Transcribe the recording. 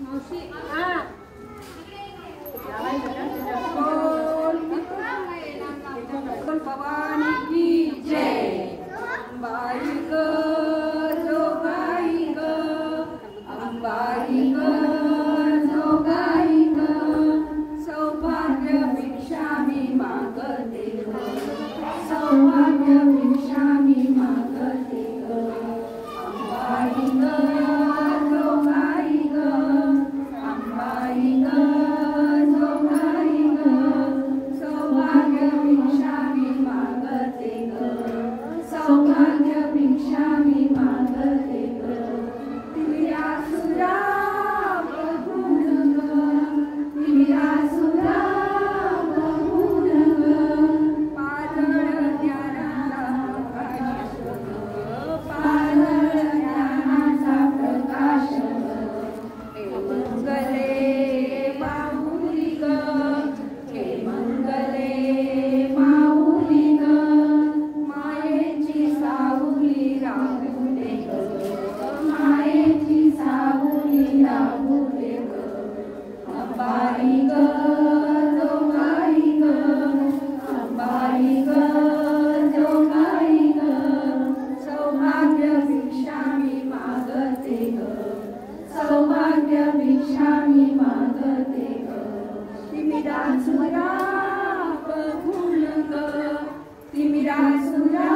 मावशी भवानी की जय. अंबाई ग जोगाई ग, अंबाई ग जोगाई ग, सौभाग्य भिक्षा मी मागते ग, सौभाग्य भिक्षा मी मागते ग. अंबाई ग जोगाई ग, अंबाई ग जोगाई ग, सौभाग्य भिक्षा मी मागते ग, सौभाग्य भिक्षा मी मागते ग. तिमिरासुरा बघून ग, तिमिरासुरा बघून ग, पातळ ज्ञानाचा प्रकाश ग, पातळ ज्ञानाचा प्रकाश ग. हे मंगले माऊली ग, हे मंगले माऊली ग, मायेची सावली राहू दे ग, मायेची सावली राहू दे ग. अंबाई ग जोगाई ग, अंबाई ग जोगाई ग, सौभाग्य भिक्षा मी मागते ग, सौभाग्य भिक्षा मी मागते ग. तिमिरासुरा बघून ग, तिमिरासुरा